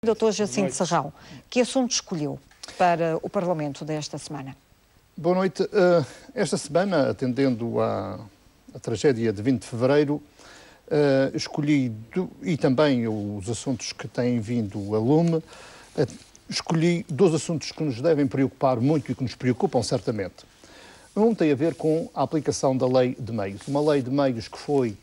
Dr. Jacinto Serrão, que assunto escolheu para o Parlamento desta semana? Boa noite. Esta semana, atendendo à tragédia de 20 de fevereiro, escolhi, e também os assuntos que têm vindo a lume, escolhi dois assuntos que nos devem preocupar muito e que nos preocupam certamente. Um tem a ver com a aplicação da Lei de Meios. Uma Lei de Meios que foi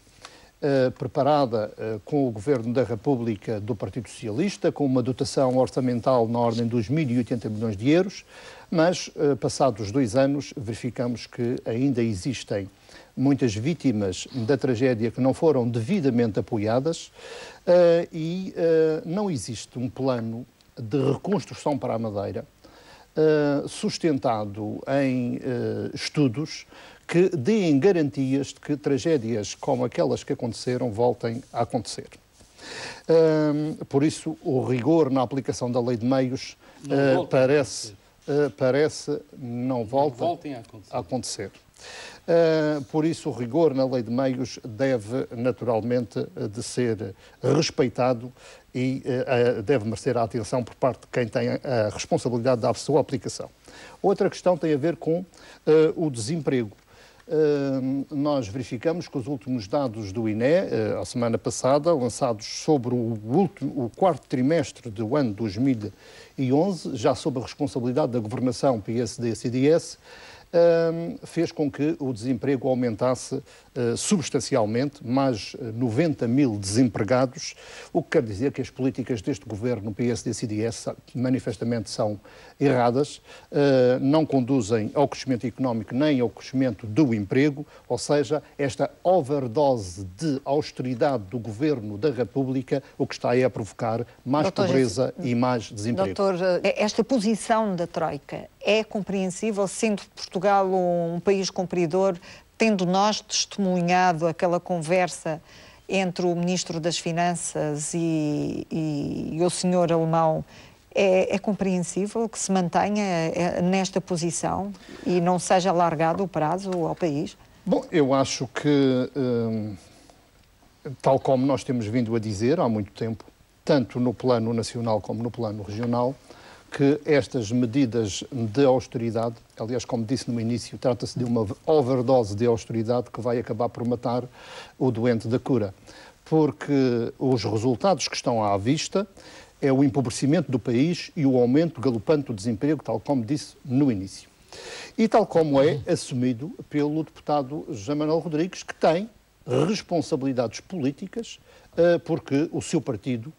preparada com o Governo da República do Partido Socialista, com uma dotação orçamental na ordem dos 1.080 milhões de euros, mas, passados 2 anos, verificamos que ainda existem muitas vítimas da tragédia que não foram devidamente apoiadas e não existe um plano de reconstrução para a Madeira sustentado em estudos que deem garantias de que tragédias como aquelas que aconteceram voltem a acontecer. Por isso, o rigor na aplicação da Lei de Meios parece não volta a acontecer. Por isso, o rigor na Lei de Meios deve, naturalmente, de ser respeitado e deve merecer a atenção por parte de quem tem a responsabilidade da sua aplicação. Outra questão tem a ver com o desemprego. Nós verificamos que os últimos dados do INE, a semana passada, lançados sobre o quarto trimestre do ano 2011, já sob a responsabilidade da governação PSD-CDS, fez com que o desemprego aumentasse substancialmente, mais 90 mil desempregados, o que quer dizer que as políticas deste governo PSD-CDS manifestamente são erradas, não conduzem ao crescimento económico nem ao crescimento do emprego, ou seja, esta overdose de austeridade do governo da República, o que está é a provocar mais pobreza e mais desemprego. Doutor, esta posição da Troika é compreensível, sendo Portugal um país cumpridor, tendo nós testemunhado aquela conversa entre o Ministro das Finanças e o senhor alemão, é compreensível que se mantenha nesta posição e não seja alargado o prazo ao país? Bom, eu acho que, tal como nós temos vindo a dizer há muito tempo, tanto no plano nacional como no plano regional, que estas medidas de austeridade, aliás, como disse no início, trata-se de uma overdose de austeridade que vai acabar por matar o doente da cura. Porque os resultados que estão à vista é o empobrecimento do país e o aumento galopante do desemprego, tal como disse no início. E tal como é assumido pelo deputado José Manuel Rodrigues, que tem responsabilidades políticas, porque o seu partido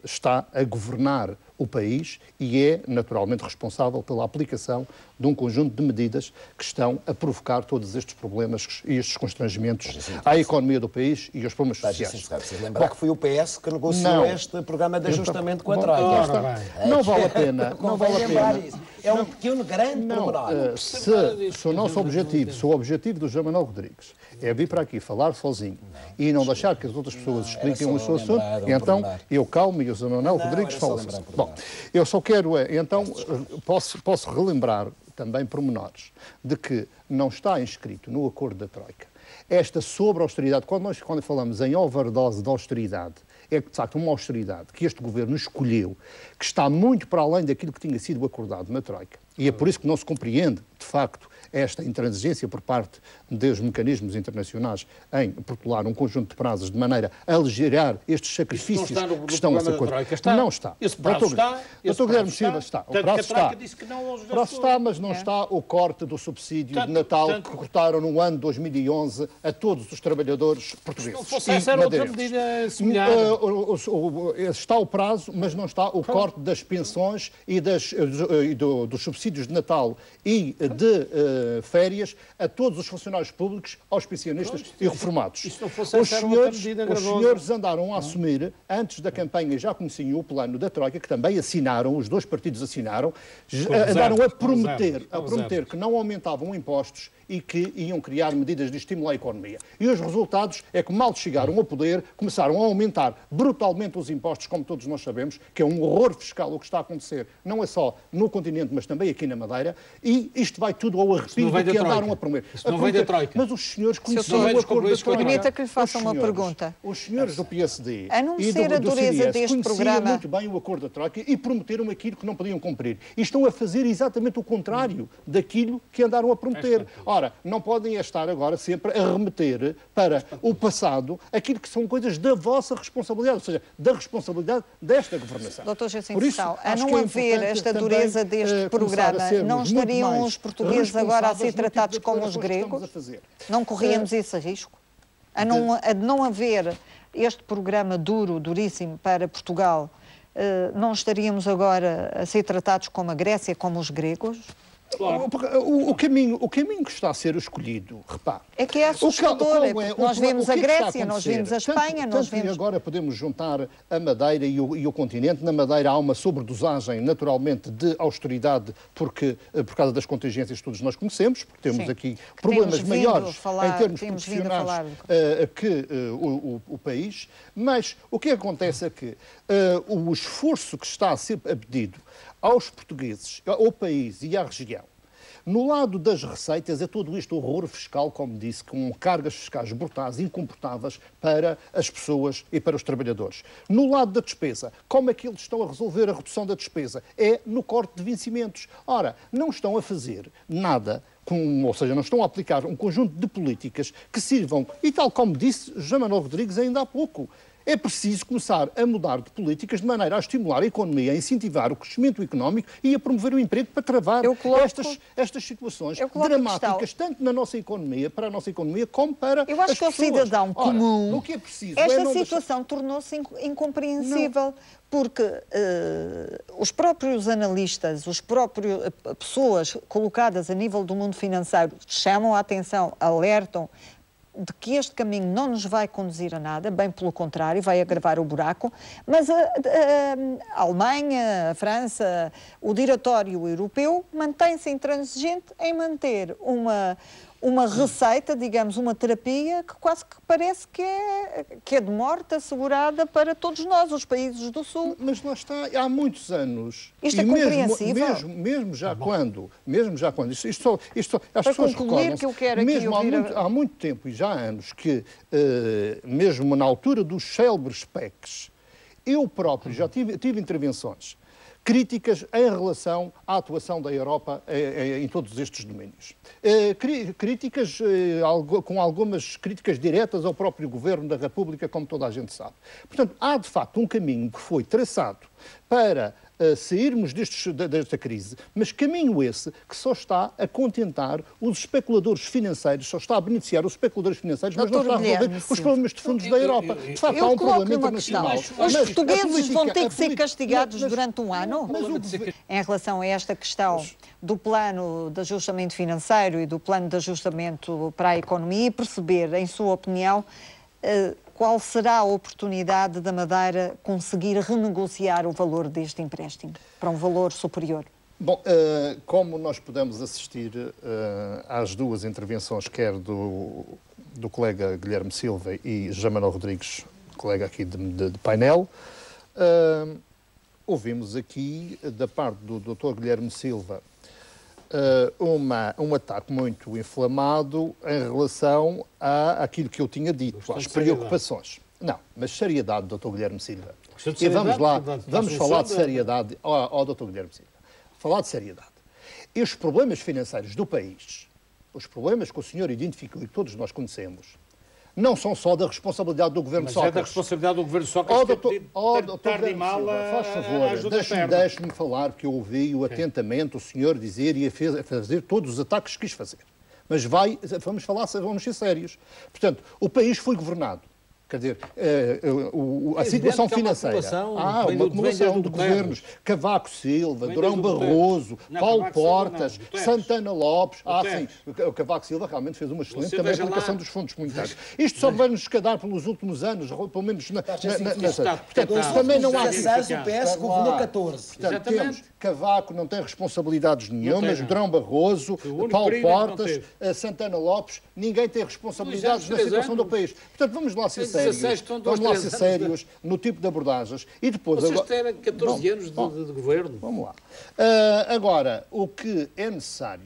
está a governar o país e é naturalmente responsável pela aplicação de um conjunto de medidas que estão a provocar todos estes problemas e estes constrangimentos à economia do país e aos problemas sociais. Preciso lembrar que foi o PS que negociou este programa de ajustamento com a Troika. Não vale a pena. Não vale a pena. É um pequeno grande pormenor. Se o nosso objetivo, se o objetivo do José Manuel Rodrigues é vir para aqui falar sozinho e não deixar que as outras pessoas expliquem o seu assunto, então eu calmo e o José Manuel Rodrigues fala. Bom, eu só quero, então, posso relembrar também pormenores de que não está inscrito no acordo da Troika esta sobre-austeridade. Quando falamos em overdose de austeridade, é de facto uma austeridade que este governo escolheu, que está muito para além daquilo que tinha sido acordado na Troika. E é por isso que não se compreende, de facto, esta intransigência por parte dos mecanismos internacionais em protelar um conjunto de prazos de maneira a aligerar estes sacrifícios que estão a ser cobrados. Não está. Esse prazo está. Doutor Guilherme Silva está. O prazo está. O prazo está, mas não está o corte do subsídio de Natal que cortaram no ano 2011 a todos os trabalhores portugueses. Se não fosse essa, era outra medida similar. Está o prazo, mas não está o corte das pensões e dos subsídios de Natal e de férias a todos os funcionários públicos, aos pensionistas e reformados. Os senhores andaram a assumir, antes da campanha já conheciam o plano da Troika, que também assinaram, os dois partidos assinaram, andaram a prometer que não aumentavam impostos e que iam criar medidas de estímulo à economia. E os resultados é que, mal chegaram ao poder, começaram a aumentar brutalmente os impostos, como todos nós sabemos, que é um horror fiscal o que está a acontecer, não é só no continente, mas também aqui na Madeira, e isto vai tudo ao repito, que andaram a promover. Isso não vem da Troika. Mas os senhores conheciam o acordo da Troika. Permita que lhe faça uma pergunta. Os senhores do PSD a não e ser a do dureza CDS deste programa muito bem o acordo da Troika e prometeram aquilo que não podiam cumprir. E estão a fazer exatamente o contrário daquilo que andaram a prometer. Ora, não podem estar agora sempre a remeter para o passado aquilo que são coisas da vossa responsabilidade, ou seja, da responsabilidade desta governação. Doutor Jacinto Sissal, a não haver esta dureza deste programa, não estariam os portugueses agora a ser tratados como os gregos? Não corríamos esse risco? A não haver este programa duro, duríssimo para Portugal, não estaríamos agora a ser tratados como a Grécia, como os gregos? Claro. O caminho que está a ser escolhido, repare... É que é assustador, nós vemos a Grécia, nós vemos a Espanha, nós vemos... Agora podemos juntar a Madeira e o continente. Na Madeira há uma sobredosagem, naturalmente, de austeridade, por causa das contingências que todos nós conhecemos, porque temos aqui problemas maiores em termos proporcionais que o país. Mas o que acontece é que o esforço que está a ser pedido aos portugueses, ao país e à região, no lado das receitas, é todo este horror fiscal, como disse, com cargas fiscais brutais, incomportáveis para as pessoas e para os trabalhadores. No lado da despesa, como é que eles estão a resolver a redução da despesa? É no corte de vencimentos. Ora, não estão a fazer nada, ou seja, não estão a aplicar um conjunto de políticas que sirvam, e tal como disse José Manuel Rodrigues ainda há pouco, é preciso começar a mudar de políticas de maneira a estimular a economia, a incentivar o crescimento económico e a promover o emprego para travar estas situações dramáticas, tanto na nossa economia, para a nossa economia, como para as pessoas. Eu acho que ao cidadão comum, o que é preciso esta situação tornou-se incompreensível. Porque os próprios analistas, as próprias pessoas colocadas a nível do mundo financeiro chamam a atenção, alertam de que este caminho não nos vai conduzir a nada, bem pelo contrário, vai agravar o buraco, mas a Alemanha, a França, o Diretório Europeu mantém-se intransigente em manter uma receita, digamos, uma terapia que quase que parece que é de morte assegurada para todos nós, os países do Sul. Mas lá está, há muitos anos. Isto é compreensível. Mesmo já quando, isto as para pessoas concluir que eu quero aqui ouvir... há muito tempo e já há anos que, mesmo na altura dos célebres PECs, eu próprio já tive intervenções críticas em relação à atuação da Europa em todos estes domínios. Críticas, com algumas críticas diretas ao próprio Governo da República, como toda a gente sabe. Portanto, há de facto um caminho que foi traçado para sairmos desta crise, mas caminho esse que só está a contentar os especuladores financeiros, só está a beneficiar os especuladores financeiros, mas não está a resolver os problemas de fundos da Europa. De facto, há um problema internacional. Os portugueses vão ter que ser castigados durante um ano? Em relação a esta questão do plano de ajustamento financeiro e do plano de ajustamento para a economia, e perceber, em sua opinião, qual será a oportunidade da Madeira conseguir renegociar o valor deste empréstimo para um valor superior? Bom, como nós pudemos assistir às duas intervenções, quer do colega Guilherme Silva e José Manuel Rodrigues, colega aqui de painel, ouvimos aqui, da parte do Dr. Guilherme Silva, um ataque muito inflamado em relação àquilo que eu tinha dito, às preocupações. Não, mas seriedade, Dr. Guilherme Silva. E vamos lá, vamos falar de seriedade ao Dr. Guilherme Silva. Falar de seriedade. E os problemas financeiros do país, os problemas que o senhor identificou e que todos nós conhecemos, não são só da responsabilidade do Governo Sócrates. Mas é da responsabilidade do Governo Sócrates tarde e mal faz favor, deixe-me falar, que eu ouvi-o atentamente o senhor dizer e fazer todos os ataques que quis fazer. Mas vamos ser sérios. Portanto, o país foi governado. Quer dizer, a situação financeira. Há uma acumulação de governos. Cavaco Silva, Durão Barroso, Paulo Portas, Santana Lopes. Sim, o Cavaco Silva realmente fez uma excelente também aplicação dos fundos comunitários. Isto só vai nos escadar pelos últimos anos, pelo menos nessa. Portanto, também não há. O PS governou 14. Portanto, temos Cavaco não tem responsabilidades nenhumas, Durão Barroso, Paulo Portas, Santana Lopes, ninguém tem responsabilidades na situação do país. Portanto, vamos lá ser sérios. Vamos lá ser sérios no tipo de abordagens. E depois, vocês têm 14 anos de governo. Vamos lá. Agora, o que é necessário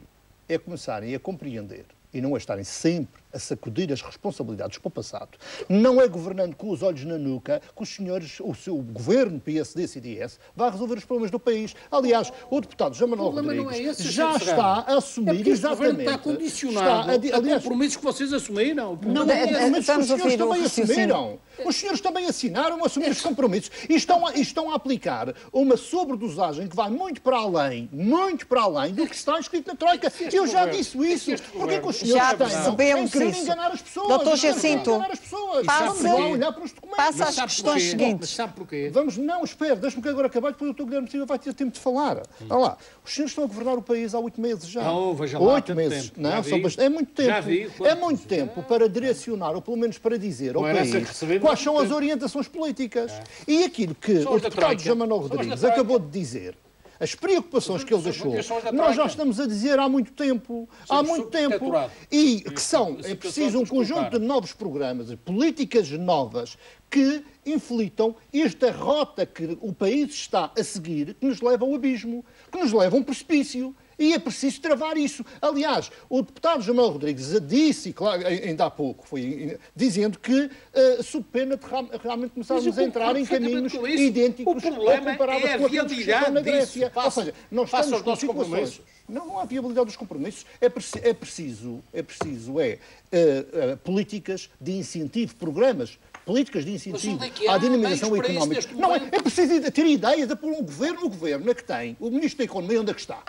é começarem a compreender e não a estarem sempre a sacudir as responsabilidades para o passado. Não é governando com os olhos na nuca que os senhores, o seu governo PSD-CDS, vai resolver os problemas do país. Aliás, o deputado João Manuel Rodrigues já está a assumir exatamente... O governo está condicionado a compromissos que vocês assumiram. Não, os senhores também assumiram. Os senhores também assinaram a assumir os compromissos e estão a aplicar uma sobredosagem que vai muito para além do que está escrito na Troika. Eu já disse isso. Porquê que os senhores têm enganar as pessoas? Doutor Jacinto, passa às questões seguintes. Mas sabe porquê? Espera, deixa-me que agora acabar, depois o Dr. Guilherme Silva vai ter tempo de falar. Olha lá, os senhores estão a governar o país há 8 meses já. Veja lá, 8 meses. Não, é muito tempo. É muito tempo para direcionar, ou pelo menos para dizer ao país quais são as orientações políticas. E aquilo que o deputado João Manuel Rodrigues acabou de dizer, as preocupações que ele deixou, nós já estamos a dizer há muito tempo, e que é preciso um conjunto de novos programas, de políticas novas que inflitam esta rota que o país está a seguir, que nos leva ao abismo, que nos leva a um precipício. E é preciso travar isso. Aliás, o deputado João Manuel Rodrigues disse, claro, ainda há pouco, dizendo que, sob pena de realmente começarmos a entrar em caminhos idênticos ou comparáveis com aqueles que estão na Grécia. Ou seja, nós estamos com situações... Não há viabilidade dos compromissos. É preciso políticas de incentivo, programas, políticas de incentivo à dinamização económica. Não, é preciso ter ideias de pôr o governo que tem, o Ministro da Economia, onde é que está?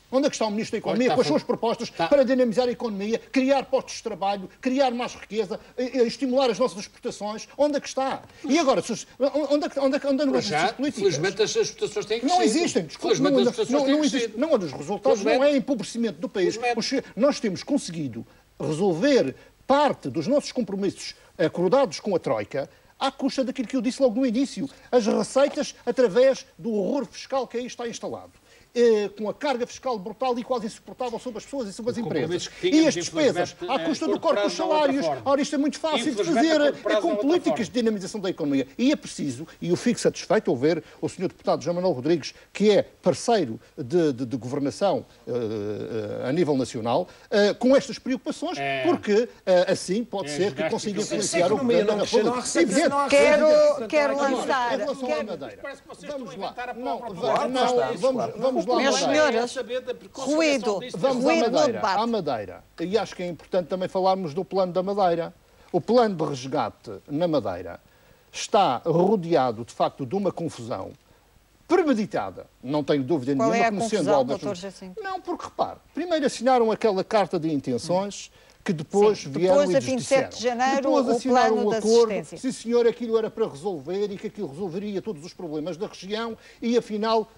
Onde é que está o Ministro da Economia com as suas propostas para dinamizar a economia, criar postos de trabalho, criar mais riqueza, estimular as nossas exportações? Onde é que está? E agora, onde andam as políticas? Felizmente as exportações têm crescido. Não existem, desculpe, não existe. Não, os resultados não é empobrecimento do país. Nós temos conseguido resolver parte dos nossos compromissos acordados com a Troika à custa daquilo que eu disse logo no início, as receitas através do horror fiscal que aí está instalado. Com a carga fiscal brutal e quase insuportável sobre as pessoas e sobre as empresas. E as despesas, à custa do corte dos salários. Ora, isto é muito fácil de fazer, com políticas de dinamização da economia. E é preciso, e eu fico satisfeito ao ver o Sr. Deputado João Manuel Rodrigues, que é parceiro de governação a nível nacional, com estas preocupações, porque assim pode ser que consiga influenciar o governo da República. Quero lançar... Parece que vocês estão a inventar a palavra. Vamos lá, meus senhores, ruído à Madeira. E acho que é importante também falarmos do plano da Madeira. O plano de resgate na Madeira está rodeado, de facto, de uma confusão premeditada. Não tenho dúvida nenhuma. Qual é a confusão, doutor Jacinto? Não, porque, repare, primeiro assinaram aquela carta de intenções que depois vieram e a 27 de janeiro, depois assinaram o plano um de acordo, assistência. sim senhor, aquilo era para resolver e que aquilo resolveria todos os problemas da região e afinal,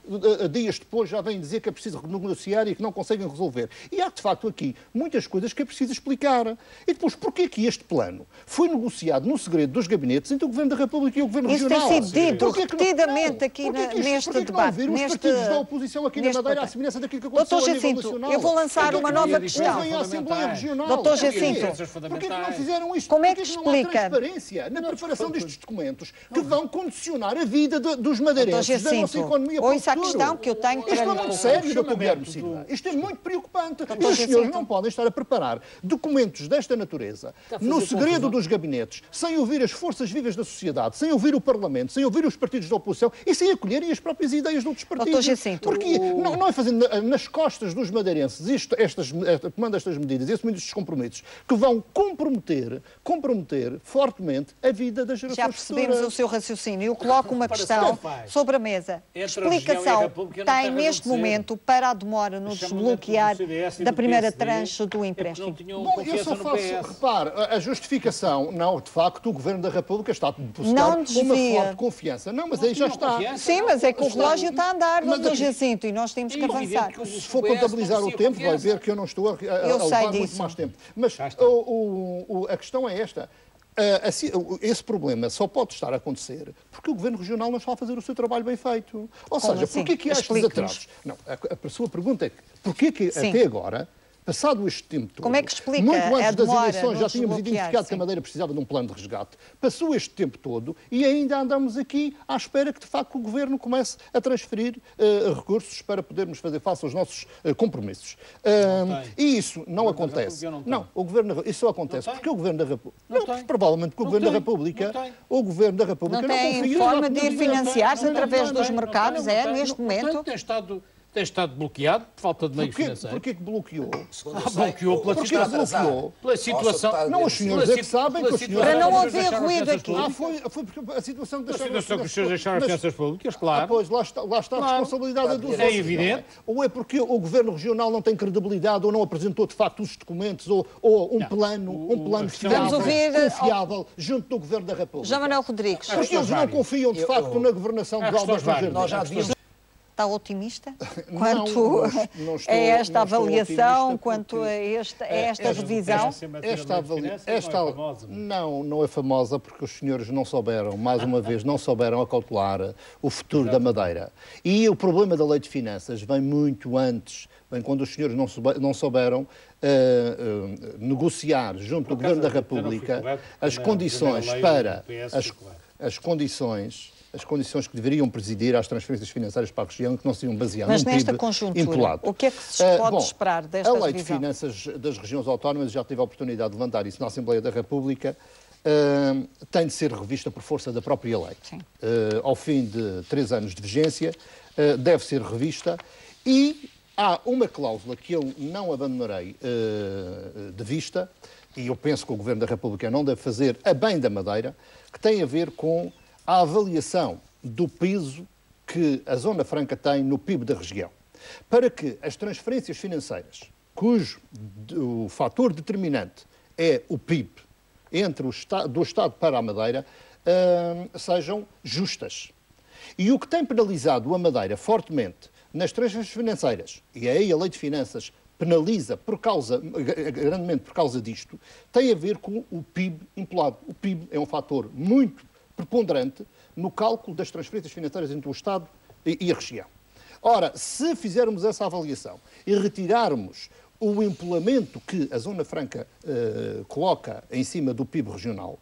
dias depois já vêm dizer que é preciso renegociar e que não conseguem resolver. E há de facto aqui muitas coisas que é preciso explicar. E depois, porquê que este plano foi negociado no segredo dos gabinetes entre o Governo da República e o Governo Regional? Isso tem sido dito repetidamente aqui neste debate. Os partidos da oposição aqui na Madeira à semelhança daquilo que aconteceu a nível nacional. Eu vou lançar uma nova questão. Vem à Assembleia Regional. Doutor Jacinto, porquê que não fizeram isto? Como é que explica? Não há transparência na preparação destes documentos que vão condicionar a vida dos madeirenses, da nossa economia para o futuro. Ouça a questão que eu tenho para Isto é muito sério, Dr. Guilherme Silva. Isto é muito preocupante. E os senhores não podem estar a preparar documentos desta natureza no segredo dos gabinetes, sem ouvir as forças vivas da sociedade, sem ouvir o Parlamento, sem ouvir os partidos da oposição e sem acolherem as próprias ideias de outros partidos. Porque não é fazendo nas costas dos madeirenses tomando estas medidas e assumindo estes compromissos que vão comprometer fortemente a vida das gerações futuras. Já percebemos o seu raciocínio. Eu coloco uma questão sobre a mesa. Explicação tem neste momento para a demora no desbloquear da primeira tranche do empréstimo? Bom, eu só faço, repare, a justificação, não, de facto, o Governo da República está a depositar uma forte confiança. Não, mas aí já está. Sim, mas é que o relógio está a andar, doutor Jacinto, e nós temos que avançar. Se for contabilizar o tempo, vai ver que eu não estou a levar muito mais tempo. Mas a questão é esta. Esse problema só pode estar a acontecer porque o Governo Regional não está a fazer o seu trabalho bem feito. Ou seja, porquê que há estes atrasos? Não, a sua pergunta é porquê que até agora passado este tempo todo, como é que explica muito antes das demora eleições, já tínhamos identificado que a Madeira precisava de um plano de resgate. Passou este tempo todo e ainda andamos aqui à espera que, de facto, o Governo comece a transferir recursos para podermos fazer face aos nossos compromissos. E isso não acontece. Não, o Governo, isso só acontece porque o Governo da República, provavelmente que o Governo da República, não tem forma de ir financiar-se através dos mercados, neste momento. Tem estado bloqueado por falta de meios financeiros. Porquê que bloqueou? Bloqueou pela situação. Não, os senhores é que sabem que os senhores... Para não haver ruído aqui. Foi porque a situação que que os senhores deixaram as finanças públicas, claro. Pois, lá está a responsabilidade dos outros. É evidente. Ou é porque o Governo Regional não tem credibilidade ou não apresentou de facto os documentos ou um plano fiável junto do Governo da República. João Manuel Rodrigues. Porque eles não confiam de facto na governação de Alves do Jardim. Está otimista quanto a esta avaliação, quanto a esta revisão? Não é famosa porque os senhores não souberam, mais uma vez, não souberam acautelar o futuro da Madeira. E o problema da Lei de Finanças vem muito antes, vem quando os senhores não souberam negociar junto do Governo da República as condições para as condições que deveriam presidir às transferências financeiras para a região, que não se iam basear num PIB nesta conjuntura, empolado. O que é que se pode esperar desta revisão? A Lei de Finanças das regiões autónomas, já tive a oportunidade de levantar isso na Assembleia da República, tem de ser revista por força da própria lei. Ao fim de 3 anos de vigência, deve ser revista e há uma cláusula que eu não abandonarei de vista, e eu penso que o Governo da República não deve fazer a bem da Madeira, que tem a ver com a avaliação do peso que a Zona Franca tem no PIB da região. Para que as transferências financeiras, cujo o fator determinante é o PIB, do Estado para a Madeira, sejam justas. E o que tem penalizado a Madeira fortemente nas transferências financeiras, e aí a Lei de Finanças penaliza grandemente por causa disto, tem a ver com o PIB empolado. O PIB é um fator muito preponderante no cálculo das transferências financeiras entre o Estado e a região. Ora, se fizermos essa avaliação e retirarmos o empolamento que a Zona Franca coloca em cima do PIB regional,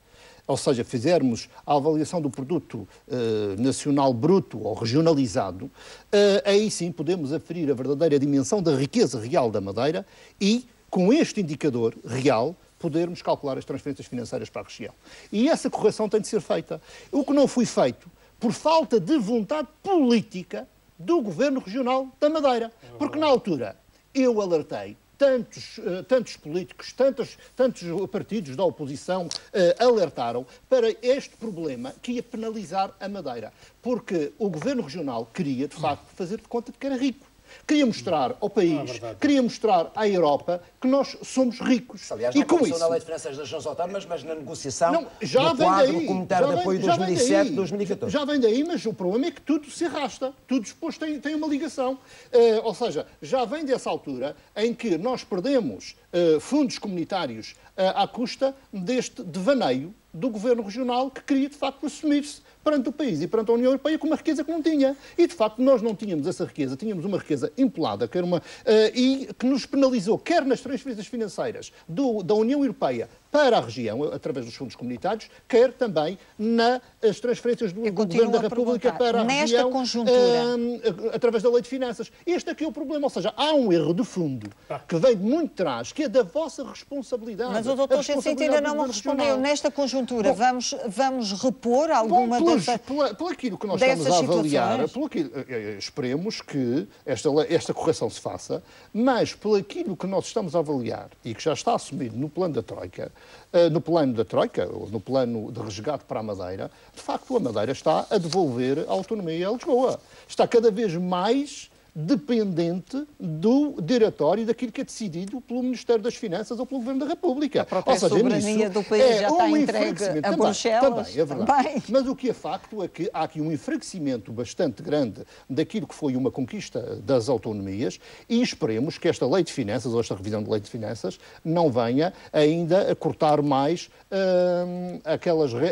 ou seja, fizermos a avaliação do produto nacional bruto ou regionalizado, aí sim podemos aferir a verdadeira dimensão da riqueza real da Madeira e, com este indicador real, podermos calcular as transferências financeiras para a região. E essa correção tem de ser feita. O que não foi feito por falta de vontade política do Governo Regional da Madeira. Porque na altura eu alertei, tantos políticos, tantos partidos da oposição alertaram para este problema que ia penalizar a Madeira. Porque o Governo Regional queria, de facto, fazer de conta de que era rico. Queria mostrar ao país, queria mostrar à Europa que nós somos ricos. Aliás, não aconteceu na Lei de Finanças das regiões autónomas, mas na negociação do quadro comunitário de apoio 2007-2014. Já vem daí, mas o problema é que tudo se arrasta. Tudo depois tem uma ligação. Ou seja, já vem dessa altura em que nós perdemos fundos comunitários à custa deste devaneio do Governo Regional que queria, de facto, assumir-se perante o país e perante a União Europeia com uma riqueza que não tinha. E, de facto, nós não tínhamos essa riqueza, tínhamos uma riqueza empolada, e que nos penalizou, quer nas transferências financeiras da União Europeia para a região, através dos fundos comunitários, quer também nas transferências do Governo da República para a região, através da Lei de Finanças. Este aqui é o problema, ou seja, há um erro de fundo que vem de muito trás, que é da vossa responsabilidade. Mas o Dr. Jacinto ainda não me respondeu. Nesta conjuntura, vamos repor alguma por aquilo que nós estamos a avaliar, esperemos que esta correção se faça, mas por aquilo que nós estamos a avaliar e que já está assumido no plano da Troika, ou no plano de resgate para a Madeira, de facto a Madeira está a devolver a autonomia a Lisboa. Está cada vez mais dependente do diretório daquilo que é decidido pelo Ministério das Finanças ou pelo Governo da República. A própria soberania do país já está entregue a Bruxelas. Também, é verdade. Mas o que é facto é que há aqui um enfraquecimento bastante grande daquilo que foi uma conquista das autonomias e esperemos que esta Lei de Finanças, ou esta revisão de Lei de Finanças, não venha ainda a cortar mais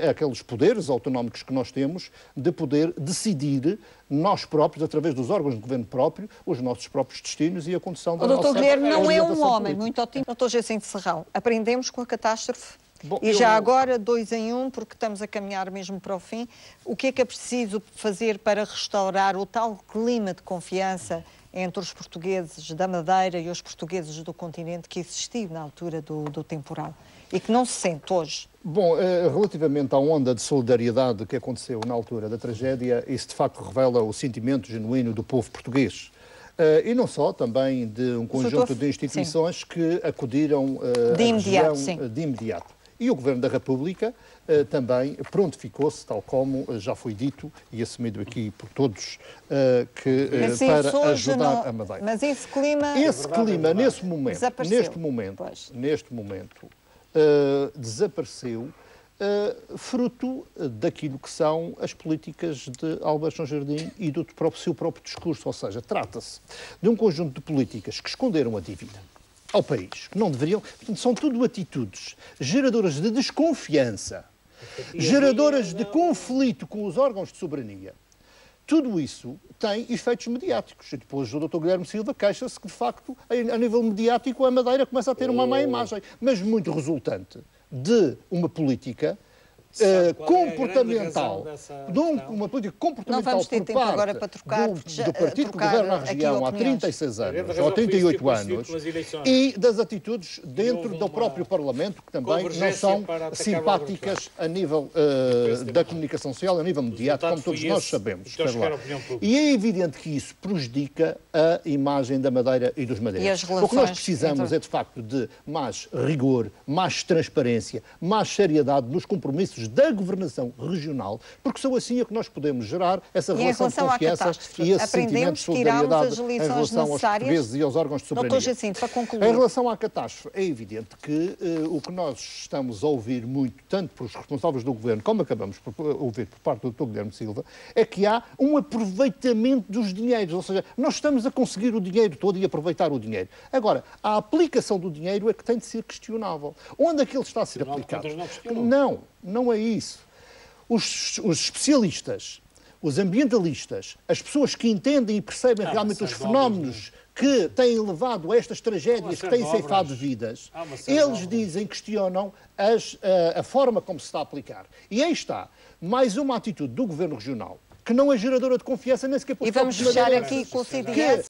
aqueles poderes autonómicos que nós temos de poder decidir nós próprios, através dos órgãos de governo próprio, os nossos próprios destinos e a condução da nossa... O Dr. Guilherme não é um homem política. muito otimista. Dr. Jacinto Serrão, aprendemos com a catástrofe. Bom, e já agora, 2 em 1, porque estamos a caminhar mesmo para o fim, o que é preciso fazer para restaurar o tal clima de confiança entre os portugueses da Madeira e os portugueses do continente que existiu na altura do temporal e que não se sente hoje? Bom, relativamente à onda de solidariedade que aconteceu na altura da tragédia, isso de facto revela o sentimento genuíno do povo português. E não só, também de um conjunto de instituições que acudiram de imediato. E o Governo da República também prontificou-se, tal como já foi dito e assumido aqui por todos, para ajudar a Madeira. Mas esse clima... neste momento, desapareceu, fruto daquilo que são as políticas de Alberto João Jardim e do seu próprio discurso. Ou seja, trata-se de um conjunto de políticas que esconderam a dívida ao país, que não deveriam... São tudo atitudes geradoras de desconfiança, geradoras de conflito com os órgãos de soberania. Tudo isso tem efeitos mediáticos. E depois o Dr. Guilherme Silva queixa-se que, de facto, a nível mediático, a Madeira começa a ter uma má imagem, mas muito resultante de uma política comportamental, uma política comportamental. Não vamos ter tempo agora para trocar, do partido que governa a região há 36 anos, ou 38 anos, e das atitudes dentro do próprio Parlamento, que também não são simpáticas a nível da comunicação social, a nível mediático, como todos nós sabemos. E é evidente que isso prejudica a imagem da Madeira e dos madeirenses. O que nós precisamos é, de facto, de mais rigor, mais transparência, mais seriedade nos compromissos da governação regional, porque só assim é que nós podemos gerar essa relação de confiança e esse sentimento de solidariedade em relação aos portugueses e aos órgãos de soberania. Dr. Jacinto, para concluir. Em relação à catástrofe, é evidente que o que nós estamos a ouvir muito, tanto pelos responsáveis do governo, como acabamos por ouvir por parte do Dr. Guilherme Silva, é que há um aproveitamento dos dinheiros, ou seja, nós estamos a conseguir o dinheiro todo e aproveitar o dinheiro. Agora, a aplicação do dinheiro é que tem de ser questionável. Onde é que ele está a ser aplicado? Não é isso. Os especialistas, os ambientalistas, as pessoas que entendem e percebem realmente os fenómenos que têm levado a estas tragédias, que têm ceifado vidas, eles questionam a forma como se está a aplicar. E aí está mais uma atitude do Governo Regional, que não é geradora de confiança nem sequer para os E vamos fechar aqui com o CDS.